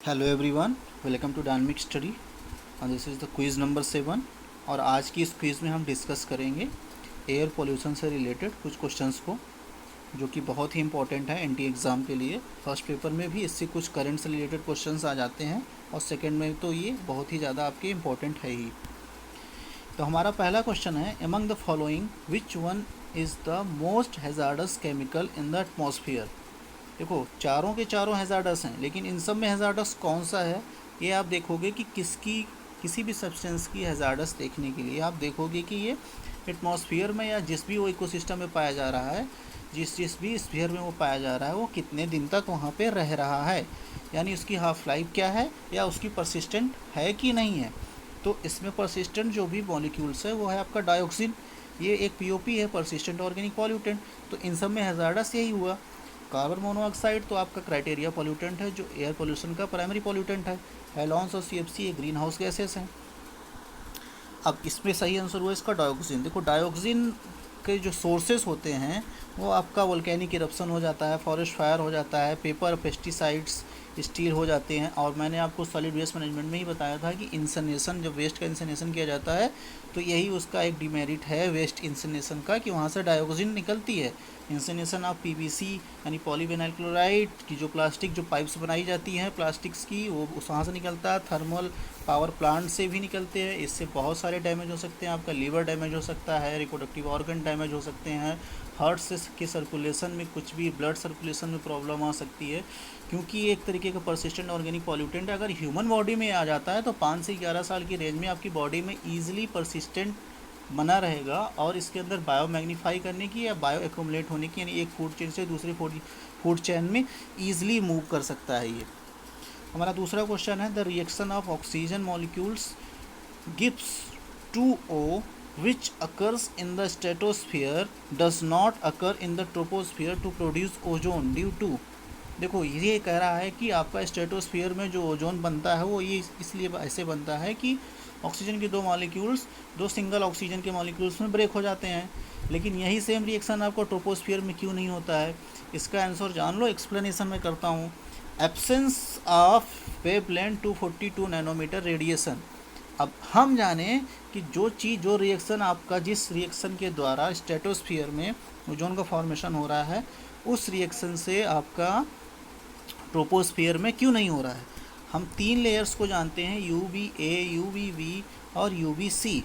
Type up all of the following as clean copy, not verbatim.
Hello everyone, welcome to dynamic study और this is the quiz number 7। और आज की इस क्विज़ में हम डिस्कस करेंगे एयर पोल्यूशन से रिलेटेड कुछ क्वेश्चंस को, जो कि बहुत ही इंपॉर्टेंट है एनटी एग्ज़ाम के लिए। फर्स्ट पेपर में भी इससे कुछ करंट से रिलेटेड क्वेश्चंस आ जाते हैं और सेकंड में तो ये बहुत ही ज़्यादा आपके इम्पॉर्टेंट है ही। तो हमारा पहला क्वेश्चन है, among the following which one is the most hazardous chemical in the atmosphere. देखो, चारों के चारों हैज़ार्डस हैं, लेकिन इन सब में हैज़ार्डस कौन सा है ये आप देखोगे कि किसी भी सब्सटेंस की हैज़ार्डस देखने के लिए आप देखोगे कि ये एटमॉस्फेयर में या जिस भी वो इकोसिस्टम में पाया जा रहा है, जिस भी स्फीयर में वो पाया जा रहा है, वो कितने दिन तक वहाँ पे रह रहा है, यानी उसकी हाफ लाइफ क्या है या उसकी परसिस्टेंट है कि नहीं है। तो इसमें परसिस्टेंट जो भी मॉलिक्यूल्स है वो है आपका डाइऑक्सिन। ये एक पीओपी है, परसिस्टेंट ऑर्गेनिक पॉल्यूटेंट। तो इन सब में हैज़ार्डस यही हुआ। कार्बन मोनोऑक्साइड तो आपका क्राइटेरिया पॉल्यूटेंट है, जो एयर पोल्यूशन का प्राइमरी पॉल्यूटेंट है। हेलॉन्स और सीएफसी ये ग्रीन हाउस गैसेस हैं। अब इसमें सही आंसर हुआ इसका डाइऑक्सिन। देखो, डाइऑक्सिन के जो सोर्सेस होते हैं वो आपका वोल्केनिक इरप्शन हो जाता है, फॉरेस्ट फायर हो जाता है, पेपर, पेस्टिसाइड्स, स्टील हो जाते हैं। और मैंने आपको सॉलिड वेस्ट मैनेजमेंट में ही बताया था कि इंसनेशन, जब वेस्ट का इंसनेशन किया जाता है तो यही उसका एक डिमेरिट है वेस्ट इंसनेशन का, कि वहाँ से डाइऑक्सिन निकलती है। इंसनेशन ऑफ पीवीसी यानी पॉलीविनाइल क्लोराइड की जो प्लास्टिक, जो पाइप्स बनाई जाती हैं प्लास्टिक्स की, वो उस वहाँ से निकलता है। थर्मल पावर प्लांट से भी निकलते हैं। इससे बहुत सारे डैमेज हो सकते हैं। आपका लीवर डैमेज हो सकता है, रिप्रोडक्टिव ऑर्गन डैमेज हो सकते हैं, हार्ट से के सर्कुलेशन में कुछ भी, ब्लड सर्कुलेशन में प्रॉब्लम आ सकती है, क्योंकि ये एक तरीके का परसिस्टेंट ऑर्गेनिक पॉल्यूटेंट है। अगर ह्यूमन बॉडी में आ जाता है तो 5 से 11 साल की रेंज में आपकी बॉडी में ईजिली परसिस्टेंट बना रहेगा, और इसके अंदर बायो मैग्नीफाई करने की या बायो एक्यूमुलेट होने की, यानी एक फूड चेन से दूसरे फूड चेन में ईजिली मूव कर सकता है ये। हमारा दूसरा क्वेश्चन है, the reaction of oxygen molecules gives 2O which occurs in the stratosphere does not occur in the troposphere to produce ozone due to। देखो, ये कह रहा है कि आपका स्ट्रेटोस्फीयर में जो ओजोन बनता है वो ये इसलिए ऐसे बनता है कि ऑक्सीजन के दो मॉलिक्यूल्स, दो सिंगल ऑक्सीजन के मॉलिक्यूल्स में ब्रेक हो जाते हैं। लेकिन यही सेम रिएक्शन आपको ट्रोपोस्फीयर में क्यों नहीं होता है? इसका आंसर जान लो, एक्सप्लेनेशन में करता हूँ। Absence of wavelength 242 nanometre radiation. अब हम जाने कि जो रिएक्शन आपका, जिस रिएक्शन के द्वारा स्ट्रेटोस्फीयर में ओजोन का फॉर्मेशन हो रहा है, उस रिएक्शन से आपका ट्रोपोस्फीयर में क्यों नहीं हो रहा है। हम 3 लेयर्स को जानते हैं, UVA, UVB और UVC।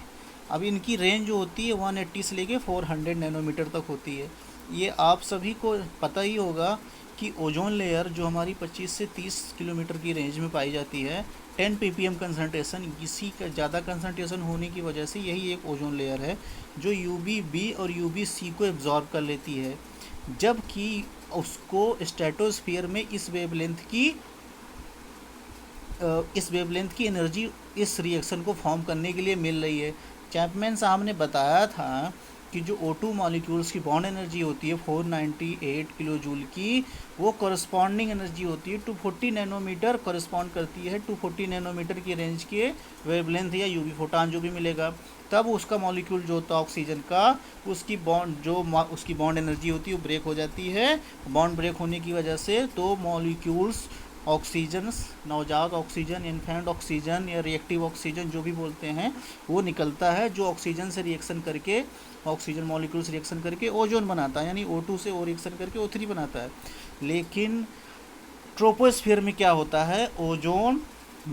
अब इनकी रेंज जो होती है 180 से लेके 400 नैनोमीटर तक होती है। ये आप सभी को पता ही होगा कि ओजोन लेयर जो हमारी 25 से 30 किलोमीटर की रेंज में पाई जाती है, 10 ppm कंसनट्रेशन, इसी का ज़्यादा कंसनट्रेशन होने की वजह से यही एक ओजोन लेयर है जो UVB और UVC को एब्जॉर्ब कर लेती है, जबकि उसको स्ट्रेटोस्फीयर में इस वेवलेंथ की एनर्जी इस रिएक्शन को फॉर्म करने के लिए मिल रही है। चैपमैन साहब ने बताया था कि जो O2 मॉलिक्यूल्स की बॉन्ड एनर्जी होती है 498 किलो जूल की, वो कॉरस्पॉन्डिंग एनर्जी होती है 240 नैनोमीटर, कॉरस्पॉन्ड करती है 240 नैनोमीटर की रेंज के वेवलेंथ या यूवी फोटान जो भी मिलेगा। तब उसका मॉलिक्यूल जो होता है ऑक्सीजन का, उसकी बॉन्ड एनर्जी होती है वो ब्रेक हो जाती है। बॉन्ड ब्रेक होने की वजह से दो मॉलिक्यूल्स ऑक्सीजन, नवजात ऑक्सीजन, इन्फेंट ऑक्सीजन या रिएक्टिव ऑक्सीजन जो भी बोलते हैं, वो निकलता है, जो ऑक्सीजन से रिएक्शन करके, ऑक्सीजन मॉलिक्यूल से रिएक्शन करके ओजोन बनाता है, यानी O2 से O रिएक्शन करके O3 बनाता है। लेकिन ट्रोपोस्फीयर में क्या होता है, ओजोन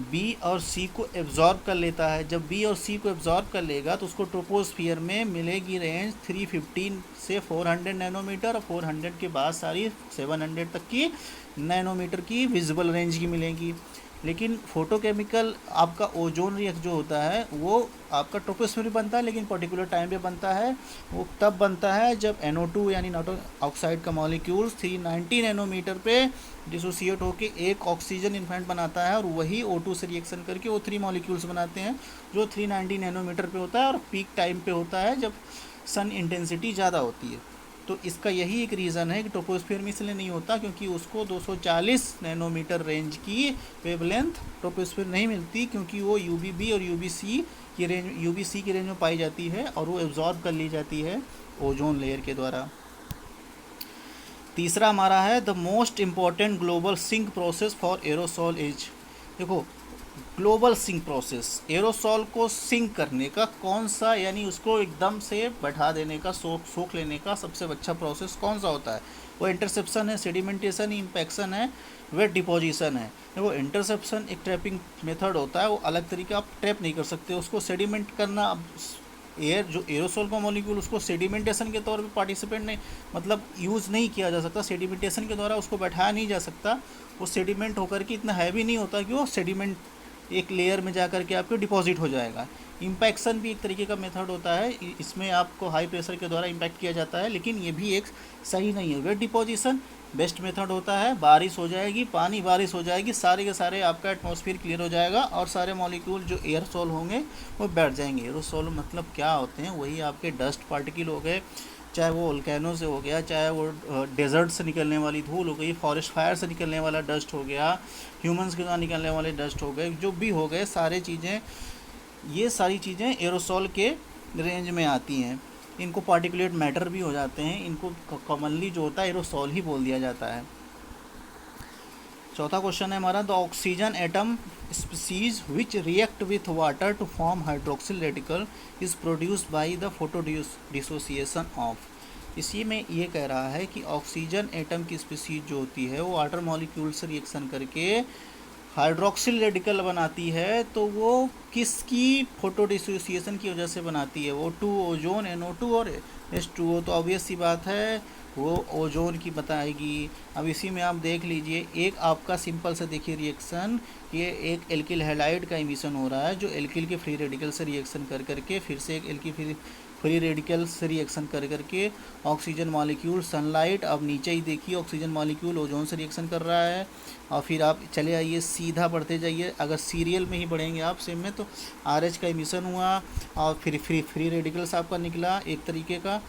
B और C को एब्जॉर्ब कर लेता है। जब B और C को एब्जॉर्ब कर लेगा तो उसको ट्रोपोस्फीयर में मिलेगी रेंज 315 से 400 नैनोमीटर, और 400 के बाद सारी 700 तक की नैनोमीटर की विजिबल रेंज की मिलेगी। लेकिन फोटोकेमिकल आपका ओजोन रिएक्ट जो होता है वो आपका ट्रोपोस्फीयर में बनता है, लेकिन पर्टिकुलर टाइम पे बनता है। वो तब बनता है जब NO2 यानी नाइट्रोजन ऑक्साइड का मॉलिक्यूल 390 नैनोमीटर पे डिसोसिएट होकर एक ऑक्सीजन इन्फेंट बनाता है, और वही O2 से रिएक्शन करके O3 मॉलिक्यूल्स बनाते हैं, जो 390 नैनोमीटर पे होता है और पीक टाइम पे होता है जब सन इंटेंसिटी ज़्यादा होती है। तो इसका यही एक रीज़न है कि ट्रोपोस्फीयर में इसलिए नहीं होता क्योंकि उसको 240 नैनोमीटर रेंज की वेवलेंथ ट्रोपोस्फीयर नहीं मिलती, क्योंकि वो UVB और UVC की रेंज में पाई जाती है और वो एब्जॉर्ब कर ली जाती है ओजोन लेयर के द्वारा। तीसरा हमारा है, the most important global sink process for aerosol is. देखो, ग्लोबल सिंक प्रोसेस, एरोसॉल को सिंक करने का कौन सा, यानी उसको एकदम से बैठा देने का, सोख लेने का सबसे अच्छा प्रोसेस कौन सा होता है? वो इंटरसेप्शन है, सेडिमेंटेशन, इम्पैक्शन है, वेट डिपोजिशन है। देखो, इंटरसेप्शन एक ट्रैपिंग मेथड होता है, वो अलग तरीके आप ट्रैप नहीं कर सकते उसको। सेडिमेंट करना, अब एयर जो एरोसोल का मॉलिक्यूल, उसको सेडिमेंटेशन के तौर पे पार्टिसिपेंट नहीं, मतलब यूज़ नहीं किया जा सकता, सेडिमेंटेशन के द्वारा उसको बैठाया नहीं जा सकता। वो सेडिमेंट होकर के इतना हैवी नहीं होता कि वो सेडिमेंट एक लेयर में जा कर के आपको डिपॉजिट हो जाएगा। इम्पैक्शन भी एक तरीके का मेथड होता है, इसमें आपको हाई प्रेशर के द्वारा इम्पैक्ट किया जाता है, लेकिन ये भी एक सही नहीं है। वेट डिपोजिशन बेस्ट मेथड होता है, बारिश हो जाएगी, पानी बारिश हो जाएगी, सारे के सारे आपका एटमॉस्फेयर क्लियर हो जाएगा और सारे मॉलिक्यूल जो एयरसोल होंगे वो बैठ जाएंगे। एयरोसोल मतलब क्या होते हैं? वही आपके डस्ट पार्टिकल हो गए, चाहे वो वोल्केनो से हो गया, चाहे वो डेजर्ट से निकलने वाली धूल हो गई, फॉरेस्ट फायर से निकलने वाला डस्ट हो गया, ह्यूमंस के द्वारा निकलने वाले डस्ट हो गए, जो भी हो गए सारे चीज़ें, ये सारी चीज़ें एरोसॉल के रेंज में आती हैं। इनको पार्टिकुलेट मैटर भी हो जाते हैं, इनको कॉमनली जो होता है एरोसॉल ही बोल दिया जाता है। चौथा क्वेश्चन है हमारा, the oxygen atom species which react with water to form hydroxyl radical is produced by the photo dissociation of. इसी में ये कह रहा है कि ऑक्सीजन एटम की स्पीसीज जो होती है वो वाटर मॉलिक्यूल से रिएक्शन करके हाइड्रोक्सिल रेडिकल बनाती है, तो वो किसकी फोटो डिसोसिएशन की वजह से बनाती है? वो O2 ओजोन, NO2 और H2O, तो ऑब्वियस सी बात है वो ओजोन की बताएगी। अब इसी में आप देख लीजिए, एक आपका सिंपल से देखिए रिएक्शन, ये एक एल्किल हैलाइड का इमिशन हो रहा है जो एल्किल के फ्री रेडिकल से रिएक्शन कर करके फिर से एक एल्किल फ्री रेडिकल से रिएक्शन कर करके ऑक्सीजन मॉलिक्यूल, सनलाइट, अब नीचे ही देखिए ऑक्सीजन मॉलिक्यूल ओजोन से रिएक्शन कर रहा है। और फिर आप चले आइए, सीधा बढ़ते जाइए, अगर सीरियल में ही बढ़ेंगे आप सेम में, तो RH का इमिशन हुआ और फिर फ्री रेडिकल्स आपका निकला एक तरीके का,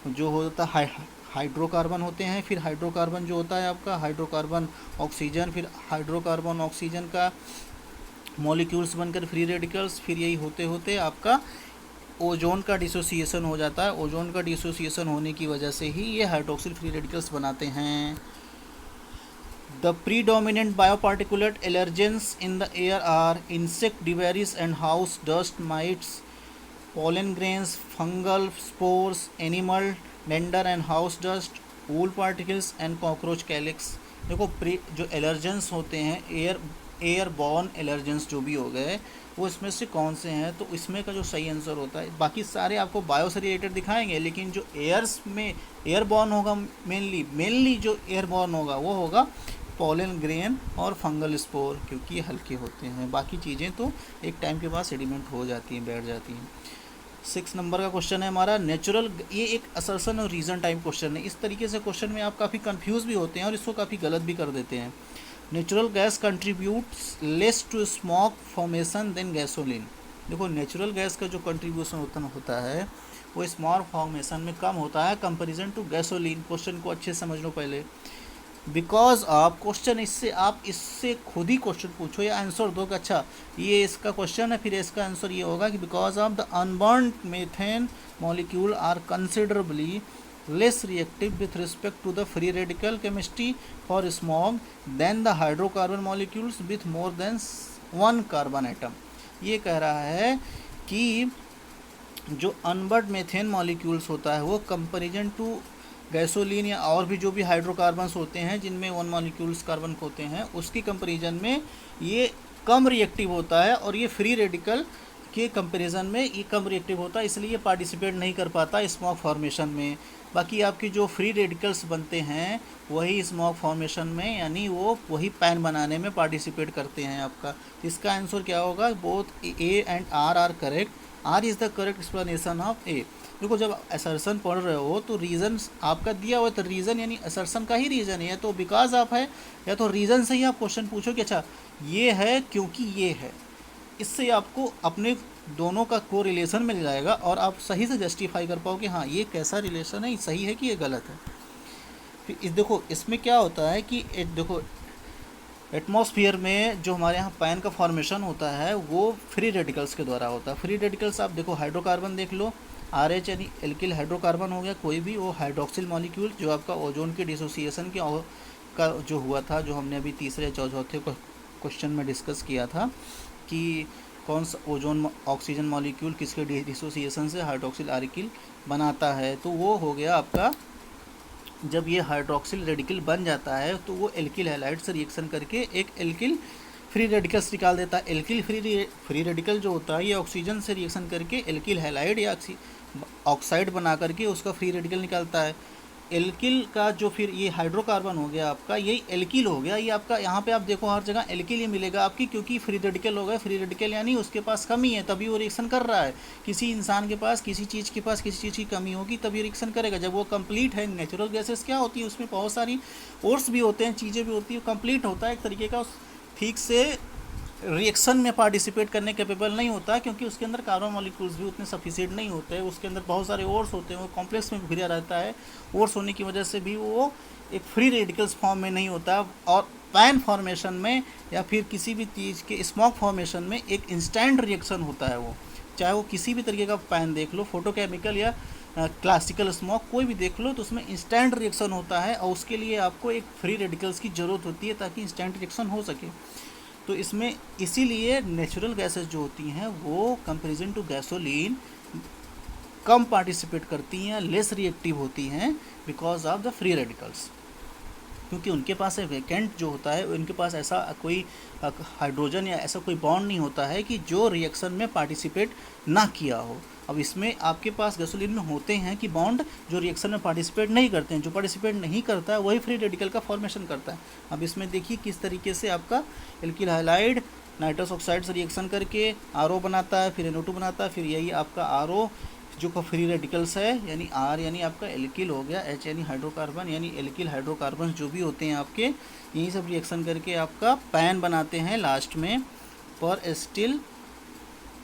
जो होता है हाइड्रोकार्बन होते हैं। फिर हाइड्रोकार्बन जो होता है आपका, हाइड्रोकार्बन ऑक्सीजन, फिर हाइड्रोकार्बन ऑक्सीजन का मॉलिक्यूल्स बनकर फ्री रेडिकल्स, फिर यही होते होते आपका ओजोन का डिसोसिएशन हो जाता है। ओजोन का डिसोसिएशन होने की वजह से ही ये हाइड्रोक्सिल फ्री रेडिकल्स बनाते हैं। The predominant bioparticulate allergens in the air are insect debris and house dust mites, pollen grains, fungal spores, animal dander and house dust, wool particles and cockroach calyx। देखो, जो allergens होते हैं, airborne allergens जो भी हो गए, वो इसमें से कौन से हैं? तो इसमें का जो सही आंसर होता है, बाकी सारे आपको बायो से रिलेटेड दिखाएंगे, लेकिन जो एयर्स में एयरबॉर्न होगा, मेनली जो एयरबॉर्न होगा वो होगा पॉलन ग्रेन और फंगल स्पोर, क्योंकि ये हल्के होते हैं। बाकी चीज़ें तो एक टाइम के बाद सेडिमेंट हो जाती हैं, बैठ जाती हैं। 6 नंबर का क्वेश्चन है हमारा, नेचुरल, ये एक असर्शन और रीज़न टाइप क्वेश्चन है। इस तरीके से क्वेश्चन में आप काफ़ी कंफ्यूज भी होते हैं और इसको काफ़ी गलत भी कर देते हैं। Natural gas contributes less to smoke formation than gasoline. देखो, नेचुरल गैस का जो कंट्रीब्यूशन होता है वो स्मोक फॉर्मेशन में कम होता है कंपेरिजन टू गैसोलीन। क्वेश्चन को अच्छे से समझ लो पहले, बिकॉज आप क्वेश्चन इससे, आप इससे खुद ही क्वेश्चन पूछो या आंसर दो कि अच्छा ये इसका क्वेश्चन है, फिर इसका आंसर ये होगा कि because of the unburned methane molecule are considerably less reactive with respect to the free radical chemistry for smog than the hydrocarbon molecules with more than 1 carbon atom. ये कह रहा है कि जो अनबर्न मीथेन मॉलिक्यूल्स होता है वो comparison to gasoline या और भी जो भी हाइड्रोकार्बन्स होते हैं जिनमें 1 मॉलिक्यूल्स कार्बन होते हैं, उसकी कंपैरिजन में ये कम रिएक्टिव होता है, और ये फ्री रेडिकल के कंपैरिजन में ये कम रिएक्टिव होता है, इसलिए पार्टिसिपेट नहीं कर पाता स्मोक फॉर्मेशन में। बाकी आपकी जो फ्री रेडिकल्स बनते हैं वही स्मोक फॉर्मेशन में, यानी वो वही पैन बनाने में पार्टिसिपेट करते हैं आपका। इसका आंसर क्या होगा? Both A and R are correct. R is the correct explanation of A। देखो, जब असर्सन पढ़ रहे हो तो रीज़न आपका दिया हुआ है, तो रीज़न यानी असर्सन का ही रीज़न है, तो बिकॉज आप है, या तो रीज़न से ही आप क्वेश्चन पूछो कि अच्छा ये है क्योंकि ये है। इससे आपको अपने दोनों का को रिलेशन मिल जाएगा और आप सही से जस्टिफाई कर पाओ कि हाँ ये कैसा रिलेशन है, सही है कि ये गलत है। फिर देखो, इसमें क्या होता है कि देखो, एटमॉस्फेयर में जो हमारे यहाँ पैन का फॉर्मेशन होता है वो फ्री रेडिकल्स के द्वारा होता है। फ्री रेडिकल्स आप देखो, हाइड्रोकार्बन देख लो, RH यानी एल्किल हाइड्रोकार्बन हो गया कोई भी, वो हाइड्रोक्सिल मॉलिक्यूल जो आपका ओजोन के डिसोसिएशन का जो हुआ था, जो हमने अभी तीसरे चौथे क्वेश्चन में डिस्कस किया था कि कौन सा ओजोन ऑक्सीजन मॉलिक्यूल किसके डिसोसिएशन से हाइड्रोक्सिल आर्किल बनाता है। तो वो हो गया आपका, जब ये हाइड्रोक्सिल रेडिकल बन जाता है तो वो एल्किल हैलाइड से रिएक्शन करके एक एल्किल फ्री रेडिकल्स निकाल देता है। एल्किल फ्री रेडिकल जो होता है ये ऑक्सीजन से रिएक्शन करके एल्किल हैलाइड या ऑक्साइड बना करके उसका फ्री रेडिकल निकालता है। एल्किल का जो फिर ये हाइड्रोकार्बन हो गया आपका, यही एल्किल हो गया। ये आपका यहाँ पे आप देखो हर जगह एल्किल ही मिलेगा आपकी, क्योंकि फ्री रेडिकल हो गया। फ्री रेडिकल यानी उसके पास कमी है तभी वो रिएक्शन कर रहा है। किसी इंसान के पास किसी चीज़ के पास किसी चीज़ की कमी होगी तभी रिएक्शन करेगा। जब वो कंप्लीट है, नेचुरल गैसेस क्या होती है उसमें बहुत सारी ओर्स भी होते हैं, चीज़ें भी होती है, कंप्लीट होता है एक तरीके का, ठीक से रिएक्शन में पार्टिसिपेट करने कैपेबल नहीं होता, क्योंकि उसके अंदर कार्बन मॉलिक्यूल्स भी उतने सफिशिएंट नहीं होते हैं। उसके अंदर बहुत सारे ओर्स होते हैं, वो कॉम्प्लेक्स में घिरा रहता है। ओर्स होने की वजह से भी वो एक फ्री रेडिकल्स फॉर्म में नहीं होता, और पैन फॉर्मेशन में या फिर किसी भी चीज़ के स्मोक फॉर्मेशन में एक इंस्टेंट रिएक्शन होता है। वो चाहे वो किसी भी तरीके का पैन देख लो, फोटोकेमिकल या क्लासिकल स्मोक कोई भी देख लो, तो उसमें इंस्टेंट रिएक्शन होता है, और उसके लिए आपको एक फ्री रेडिकल्स की ज़रूरत होती है ताकि इंस्टेंट रिएक्शन हो सके। तो इसमें इसीलिए नेचुरल गैसेस जो होती हैं वो कंपैरिजन टू गैसोलीन कम पार्टिसिपेट करती हैं, लेस रिएक्टिव होती हैं because of the free radicals, क्योंकि उनके पास वैकेंट जो होता है, उनके पास ऐसा कोई हाइड्रोजन या ऐसा कोई बॉन्ड नहीं होता है कि जो रिएक्शन में पार्टिसिपेट ना किया हो। अब इसमें आपके पास गैसोलीन में होते हैं कि बॉन्ड जो रिएक्शन में पार्टिसिपेट नहीं करते हैं, जो पार्टिसिपेट नहीं करता है वही फ्री रेडिकल का फॉर्मेशन करता है। अब इसमें देखिए किस तरीके से आपका एल्किल हाइलाइड नाइट्रस ऑक्साइड से रिएक्शन करके आरओ बनाता है, फिर NO2 बनाता है, फिर यही आपका आरओ जो का फ्री रेडिकल्स है, यानी आर यानी आपका एल्किल हो गया, एच यानी हाइड्रोकार्बन, यानी एल्किल हाइड्रोकार्बन जो भी होते हैं आपके, यही सब रिएक्शन करके आपका पैन बनाते हैं लास्ट में पर acetyl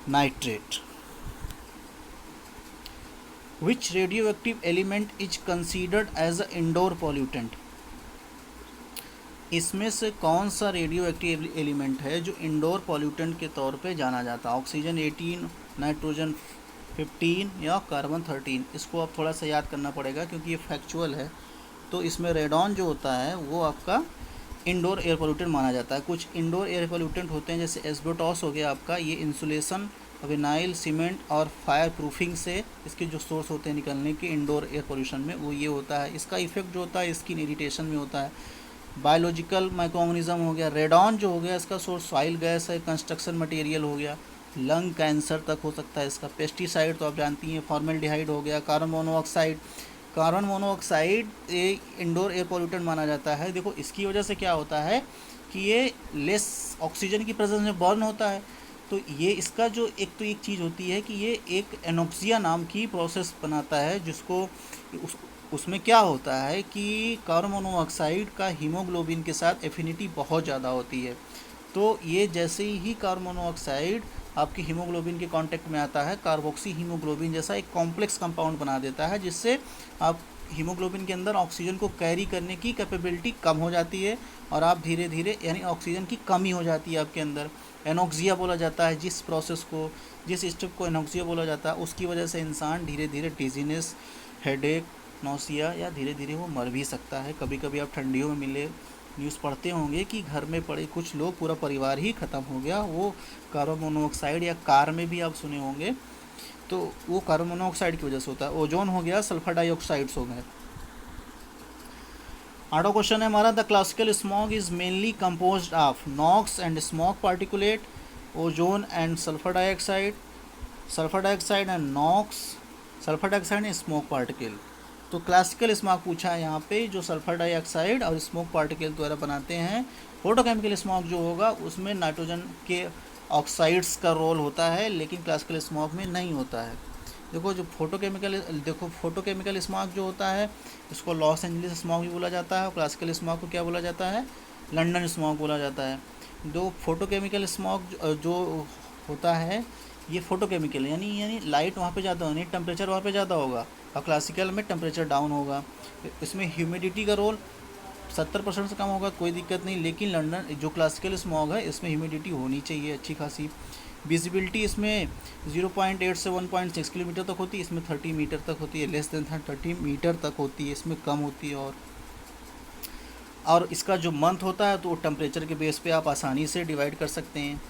nitrate. Which radioactive element is considered as a indoor pollutant. इसमें से कौन सा रेडियो एक्टिव एलिमेंट है जो इंडोर पॉल्यूटेंट के तौर पे जाना जाता है। ऑक्सीजन 18, नाइट्रोजन 15 या कार्बन 13। इसको आप थोड़ा सा याद करना पड़ेगा क्योंकि ये फैक्चुअल है। तो इसमें रेडॉन जो होता है वो आपका इंडोर एयर पोल्यूटेंट माना जाता है। कुछ इंडोर एयर पोल्यूटेंट होते हैं जैसे एस्बेस्टॉस हो गया आपका, ये इंसुलेशन, विनाइल, सीमेंट और फायर प्रूफिंग से इसके जो सोर्स होते हैं निकलने के इंडोर एयर पोल्यूशन में, वो ये होता है। इसका इफेक्ट जो होता है स्किन इरिटेशन में होता है। बायोलॉजिकल माइक्रोऑर्गेनिज्म हो गया, रेडॉन जो हो गया इसका सोर्स सॉइल गैस है, कंस्ट्रक्शन मटेरियल हो गया, लंग कैंसर तक हो सकता है इसका। पेस्टिसाइड तो आप जानती हैं, फॉर्मेल्डिहाइड हो गया, carbon monoxide. Carbon monoxide indoor air pollutant माना जाता है। देखो इसकी वजह से क्या होता है कि ये लेस ऑक्सीजन की प्रेजेंस में बर्न होता है। तो ये इसका जो एक तो एक चीज़ होती है कि ये एक एनोक्सिया नाम की प्रोसेस बनाता है, जिसको उसमें क्या होता है कि कार्बन मोनोऑक्साइड का हीमोग्लोबिन के साथ एफिनिटी बहुत ज़्यादा होती है। तो ये जैसे ही कार्बन मोनोऑक्साइड आपके हीमोग्लोबिन के कांटेक्ट में आता है, कार्बोक्सी हीमोग्लोबिन जैसा एक कॉम्प्लेक्स कंपाउंड बना देता है, जिससे आप हीमोग्लोबिन के अंदर ऑक्सीजन को कैरी करने की कैपेबिलिटी कम हो जाती है और आप धीरे धीरे यानी ऑक्सीजन की कमी हो जाती है आपके अंदर। एनोक्सिया बोला जाता है जिस प्रोसेस को, जिस स्टेप को एनोक्सिया बोला जाता है, उसकी वजह से इंसान धीरे धीरे डिजीनेस, हेडेक, नौसिया या धीरे धीरे वो मर भी सकता है। कभी कभी आप ठंडियों में मिले न्यूज़ पढ़ते होंगे कि घर में पड़े कुछ लोग, पूरा परिवार ही ख़त्म हो गया, वो कार्बन मोनोऑक्साइड, या कार में भी आप सुने होंगे, तो वो कार्बन मोनोऑक्साइड की वजह से होता है। ओजोन हो गया, सल्फर डाइऑक्साइड्स हो गए। आठवां क्वेश्चन है हमारा, the classical smog is mainly composed of NOx and smoke particulate, ozone and sulphur dioxide, sulphur dioxide and NOx, sulphur dioxide and smoke particle. तो क्लासिकल स्मॉग पूछा है यहाँ पे, जो सल्फर डाइऑक्साइड और स्मोक पार्टिकल द्वारा बनाते हैं। फोटोकेमिकल स्मॉग जो होगा उसमें नाइट्रोजन के ऑक्साइड्स का रोल होता है, लेकिन क्लासिकल स्मॉग में नहीं होता है। देखो जो फोटोकेमिकल स्मॉग जो होता है उसको लॉस एंजलिस स्मॉग भी बोला जाता है, और क्लासिकल स्मॉग को क्या बोला जाता है, लंदन स्मॉग बोला जाता है। दो फोटोकेमिकल स्मॉग जो होता है ये फोटोकेमिकल यानी लाइट वहाँ पे ज़्यादा होनी, टेम्परेचर वहाँ पे ज़्यादा होगा, और क्लासिकल में टेम्परेचर डाउन होगा। इसमें ह्यूमिडिटी का रोल 70% से कम होगा, कोई दिक्कत नहीं, लेकिन लंदन जो क्लासिकल स्मॉग है इसमें ह्यूमिडिटी होनी चाहिए अच्छी खासी। विजिबिलिटी इसमें 0.8 से 1.6 किलोमीटर तक होती है, इसमें 30 मीटर तक होती है, लेस देन 30 मीटर तक होती है, इसमें कम होती है। और और इसका जो मंथ होता है तो टेम्परेचर के बेस पे आप आसानी से डिवाइड कर सकते हैं।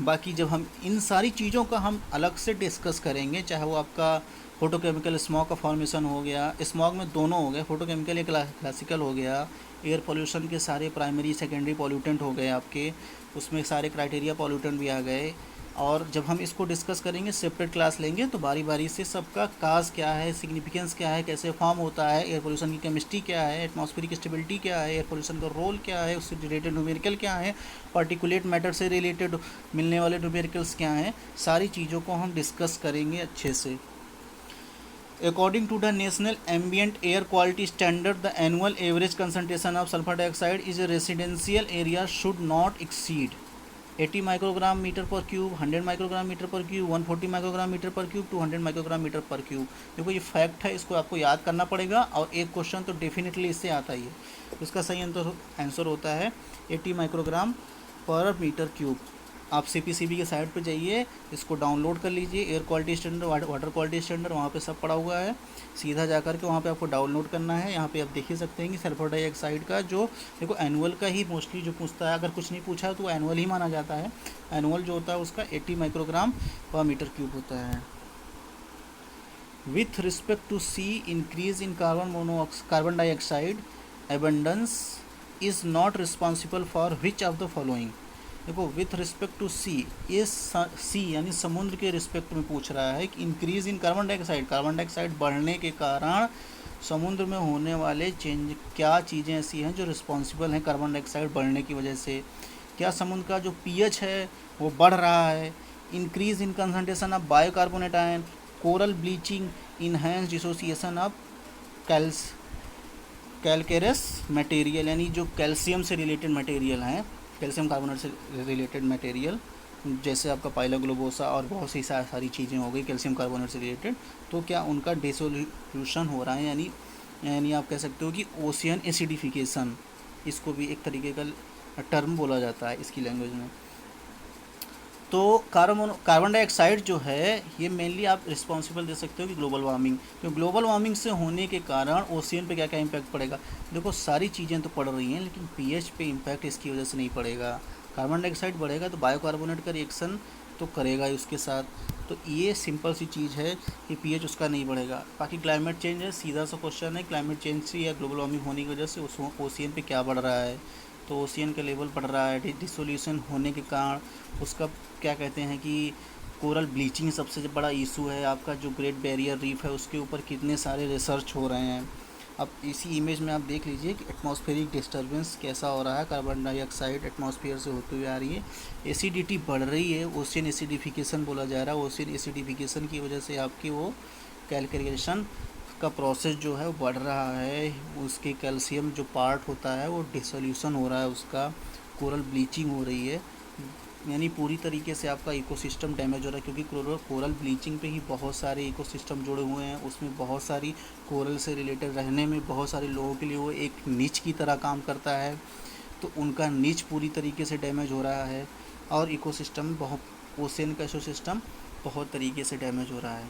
बाकी जब हम इन सारी चीज़ों का हम अलग से डिस्कस करेंगे, चाहे वो आपका फोटोकेमिकल स्मॉग का फॉर्मेशन हो गया, स्मॉग में दोनों हो गए, फोटोकेमिकल क्लासिकल हो गया, एयर पोल्यूशन के सारे प्राइमरी सेकेंडरी पॉल्यूटेंट हो गए आपके, उसमें सारे क्राइटेरिया पॉल्यूटेंट भी आ गए। और जब हम इसको डिस्कस करेंगे, सेपरेट क्लास लेंगे, तो बारी बारी से सबका काज क्या है, सिग्निफिकेंस क्या है, कैसे फॉर्म होता है, एयर पोल्यूशन की केमिस्ट्री क्या है, एटमॉस्फेरिक स्टेबिलिटी क्या है, एयर पोल्यूशन का रोल क्या है, उससे रिलेटेड न्यूमेरिकल क्या है, पार्टिकुलेट मैटर से रिलेटेड मिलने वाले न्यूमेरिकल्स क्या हैं, सारी चीज़ों को हम डिस्कस करेंगे अच्छे से। According to the National Ambient Air Quality Standard, the annual average concentration of sulfur dioxide is a residential area should not exceed 80 microgram metre per cube, 100 microgram metre per cube, 140 microgram metre per cube, 200 microgram metre per cube. देखो ये fact है, इसको आपको याद करना पड़ेगा और एक क्वेश्चन तो डेफिनेटली इससे आता ही है। इसका सही आंसर होता है 80 माइक्रोग्राम पर मीटर क्यूब। आप CPCB के साइट पे जाइए, इसको डाउनलोड कर लीजिए, air quality standard, water quality standard, वहाँ पे सब पड़ा हुआ है। सीधा जा कर के वहाँ पे आपको डाउनलोड करना है। यहाँ पे आप देख ही सकते हैं कि सल्फर डाइऑक्साइड का जो देखो एनुअल का ही मोस्टली जो पूछता है, अगर कुछ नहीं पूछा तो एनुअल ही माना जाता है। एनुअल जो होता है उसका 80 माइक्रोग्राम पर मीटर क्यूब होता है। With respect to C, increase in carbon dioxide abundance is not responsible for which of the following. देखो विथ रिस्पेक्ट टू सी, ये सी यानी समुद्र के रिस्पेक्ट में पूछ रहा है कि इंक्रीज इन कार्बन डाइऑक्साइड बढ़ने के कारण समुद्र में होने वाले चेंज, क्या चीज़ें ऐसी हैं जो रिस्पॉन्सिबल हैं कार्बन डाइऑक्साइड बढ़ने की वजह से। क्या समुद्र का जो pH है वो बढ़ रहा है, increase in concentration of bicarbonate ion, coral bleaching, enhance dissociation of calcareous material, यानी जो कैल्शियम से रिलेटेड मटेरियल हैं, कैल्शियम कार्बोनेट से रिलेटेड मटेरियल, जैसे आपका पाइला ग्लोबोसा और बहुत सी सारी चीज़ें हो गई कैल्शियम कार्बोनेट से रिलेटेड, तो क्या उनका डिसोल्यूशन हो रहा है, यानी आप कह सकते हो कि ओशियन एसिडिफिकेशन, इसको भी एक तरीके का टर्म बोला जाता है इसकी लैंग्वेज में। तो कार्बन डाइऑक्साइड जो है ये मेनली आप रिस्पॉन्सिबल दे सकते हो कि ग्लोबल वार्मिंग, तो ग्लोबल वार्मिंग से होने के कारण ओशियन पे क्या क्या इम्पैक्ट पड़ेगा। देखो सारी चीज़ें तो पड़ रही हैं, लेकिन pH पे इम्पैक्ट इसकी वजह से नहीं पड़ेगा। कार्बन डाइऑक्साइड बढ़ेगा तो बायोकार्बोनेट का रिएक्शन तो करेगा ही उसके साथ, तो ये सिंपल सी चीज़ है कि pH उसका नहीं बढ़ेगा। बाकी क्लाइमेट चेंज है, सीधा सा क्वेश्चन है, क्लाइमेट चेंज से या ग्लोबल वार्मिंग होने की वजह से उस ओशियन पे क्या बढ़ रहा है, तो ओशियन का लेवल बढ़ रहा है, डिसोल्यूशन होने के कारण उसका क्या कहते हैं कि कोरल ब्लीचिंग सबसे बड़ा इशू है। आपका जो ग्रेट बैरियर रीफ है उसके ऊपर कितने सारे रिसर्च हो रहे हैं। अब इसी इमेज में आप देख लीजिए कि एटमॉस्फेरिक डिस्टर्बेंस कैसा हो रहा है, कार्बन डाइऑक्साइड एटमॉस्फेयर से होते हुए आ रही है, एसिडिटी बढ़ रही है, ओशियन एसिडिफिकेशन बोला जा रहा है। ओशियन एसिडिफिकेशन की वजह से आपकी वो कैलकुलेशन का प्रोसेस जो है वो बढ़ रहा है, उसके कैल्शियम जो पार्ट होता है वो डिसोल्यूशन हो रहा है, उसका कोरल ब्लीचिंग हो रही है, यानी पूरी तरीके से आपका इकोसिस्टम डैमेज हो रहा है। क्योंकि कोरल ब्लीचिंग पे ही बहुत सारे इकोसिस्टम जुड़े हुए हैं, उसमें बहुत सारी कोरल से रिलेटेड रहने में बहुत सारे लोगों के लिए वो एक नीच की तरह काम करता है, तो उनका नीच पूरी तरीके से डैमेज हो रहा है और इकोसिस्टम बहुत ओशियन का इकोसिस्टम बहुत तरीके से डैमेज हो रहा है।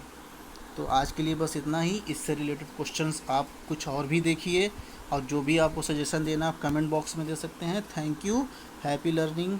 तो आज के लिए बस इतना ही। इससे रिलेटेड क्वेश्चंस आप कुछ और भी देखिए और जो भी आपको सजेशन देना आप कमेंट बॉक्स में दे सकते हैं। Thank you, happy learning.